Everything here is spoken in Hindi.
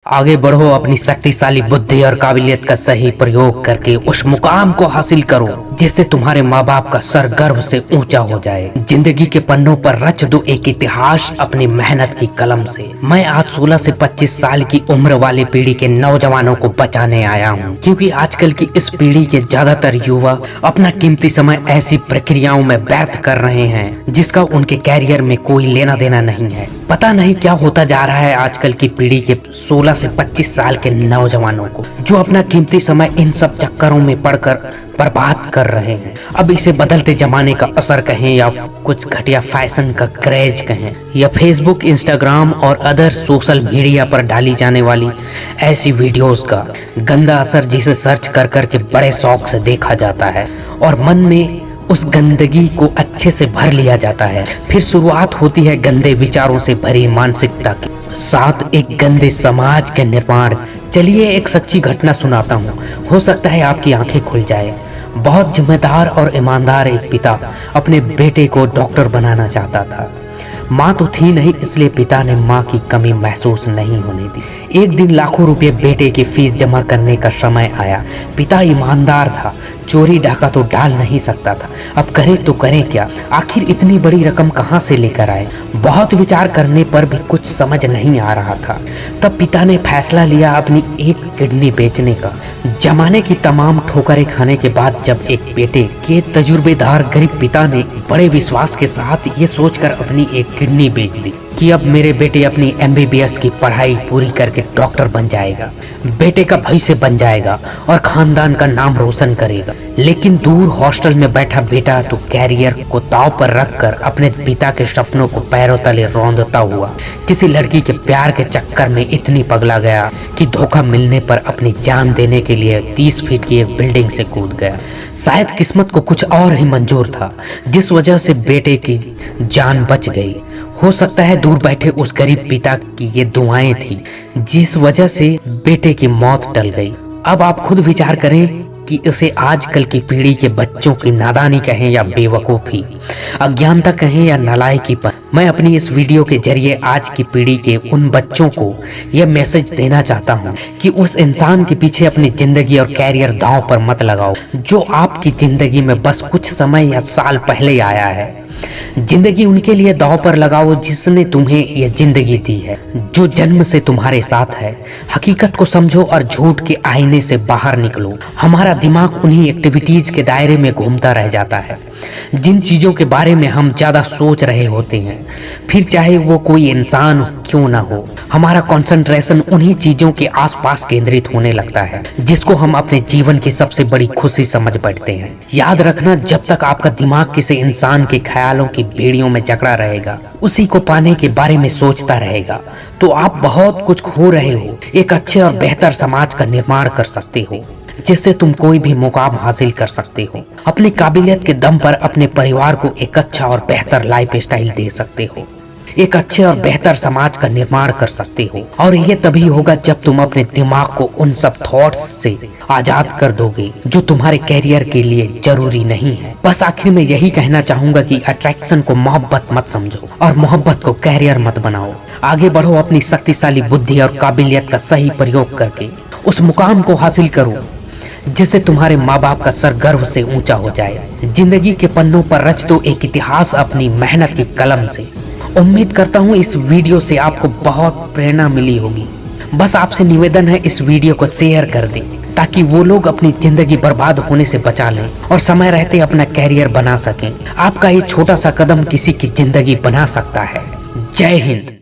आगे बढ़ो, अपनी शक्तिशाली बुद्धि और काबिलियत का सही प्रयोग करके उस मुकाम को हासिल करो जिससे तुम्हारे माँ बाप का सर गर्व से ऊंचा हो जाए। जिंदगी के पन्नों पर रच दो एक इतिहास अपनी मेहनत की कलम से। मैं आज 16 से 25 साल की उम्र वाली पीढ़ी के नौजवानों को बचाने आया हूँ, क्योंकि आजकल की इस पीढ़ी के ज्यादातर युवा अपना कीमती समय ऐसी प्रक्रियाओं में व्यर्थ कर रहे हैं जिसका उनके कैरियर में कोई लेना देना नहीं है। पता नहीं क्या होता जा रहा है आजकल की पीढ़ी के 16 से 25 साल के नौजवानों को, जो अपना कीमती समय इन सब चक्करों में पड़कर बर्बाद कर रहे हैं। अब इसे बदलते जमाने का असर कहें या कुछ घटिया फैशन का क्रेज कहें या फेसबुक, इंस्टाग्राम और अदर सोशल मीडिया पर डाली जाने वाली ऐसी वीडियोस का गंदा असर, जिसे सर्च कर कर के बड़े शौक से देखा जाता है और मन में उस गंदगी को अच्छे से भर लिया जाता है। फिर शुरुआत होती है गंदे विचारों से भरी मानसिकता की, साथ एक गंदे समाज के निर्माण। चलिए एक सच्ची घटना सुनाता हूँ, हो सकता है आपकी आंखें खुल जाए। बहुत जिम्मेदार और ईमानदार एक पिता अपने बेटे को डॉक्टर बनाना चाहता था। माँ तो थी नहीं, इसलिए पिता ने माँ की कमी महसूस नहीं होने दी। एक दिन लाखों रुपए बेटे की फीस जमा करने का समय आया। पिता ईमानदार था, चोरी डाका तो डाल नहीं सकता था। अब करे तो करें क्या, आखिर इतनी बड़ी रकम कहाँ से लेकर आए। बहुत विचार करने पर भी कुछ समझ नहीं आ रहा था। तब पिता ने फैसला लिया अपनी एक किडनी बेचने का। जमाने की तमाम ठोकरें खाने के बाद जब एक बेटे के तजुर्बेदार गरीब पिता ने बड़े विश्वास के साथ ये सोचकर अपनी एक किडनी बेच दी कि अब मेरे बेटे अपनी MBBS की पढ़ाई पूरी करके डॉक्टर बन जाएगा, बेटे का भविष्य बन जाएगा और खानदान का नाम रोशन करेगा। लेकिन दूर हॉस्टल में बैठा बेटा तो कैरियर को दांव पर रखकर अपने पिता के सपनों को पैरों तले रौंदता हुआ किसी लड़की के प्यार के चक्कर में इतनी पगला गया कि धोखा मिलने पर अपनी जान देने के लिए 30 फीट की एक बिल्डिंग से कूद गया। शायद किस्मत को कुछ और ही मंजूर था, जिस वजह से बेटे की जान बच गई। हो सकता है दूर बैठे उस गरीब पिता की ये दुआएं थी जिस वजह से बेटे की मौत टल गई। अब आप खुद विचार करें कि इसे आजकल की पीढ़ी के बच्चों की नादानी कहें या बेवकूफ़ी, अज्ञानता कहें या नालायकीपन। मैं अपनी इस वीडियो के जरिए आज की पीढ़ी के उन बच्चों को यह मैसेज देना चाहता हूं कि उस इंसान के पीछे अपनी जिंदगी और कैरियर दांव पर मत लगाओ जो आपकी जिंदगी में बस कुछ समय या साल पहले आया है। जिंदगी उनके लिए दांव पर लगाओ जिसने तुम्हें यह जिंदगी दी है, जो जन्म से तुम्हारे साथ है। हकीकत को समझो और झूठ के आईने से बाहर निकलो। हमारा दिमाग उन्हीं एक्टिविटीज के दायरे में घूमता रह जाता है जिन चीजों के बारे में हम ज्यादा सोच रहे होते हैं, फिर चाहे वो कोई इंसान क्यों ना हो। हमारा कंसंट्रेशन उन्हीं चीजों के आसपास केंद्रित होने लगता है जिसको हम अपने जीवन की सबसे बड़ी खुशी समझ बैठते हैं। याद रखना, जब तक आपका दिमाग किसी इंसान के ख्यालों की बेड़ियों में जकड़ा रहेगा, उसी को पाने के बारे में सोचता रहेगा, तो आप बहुत कुछ खो रहे हो। एक अच्छे और बेहतर समाज का निर्माण कर सकते हो जिससे तुम कोई भी मुकाम हासिल कर सकते हो। अपनी काबिलियत के दम पर अपने परिवार को एक अच्छा और बेहतर लाइफ स्टाइल दे सकते हो। एक अच्छे और बेहतर समाज का निर्माण कर सकते हो, और ये तभी होगा जब तुम अपने दिमाग को उन सब थॉट्स से आजाद कर दोगे जो तुम्हारे कैरियर के लिए जरूरी नहीं है। बस आखिर में यही कहना चाहूंगा कि अट्रैक्शन को मोहब्बत मत समझो और मोहब्बत को कैरियर मत बनाओ। आगे बढ़ो, अपनी शक्तिशाली बुद्धि और काबिलियत का सही प्रयोग करके उस मुकाम को हासिल करो जिससे तुम्हारे माँ बाप का सर गर्व से ऊंचा हो जाए। जिंदगी के पन्नों पर रच दो एक इतिहास अपनी मेहनत की कलम से। उम्मीद करता हूँ इस वीडियो से आपको बहुत प्रेरणा मिली होगी। बस आपसे निवेदन है, इस वीडियो को शेयर कर दें ताकि वो लोग अपनी जिंदगी बर्बाद होने से बचा लें और समय रहते अपना कैरियर बना सकें। आपका ये छोटा सा कदम किसी की जिंदगी बना सकता है। जय हिंद।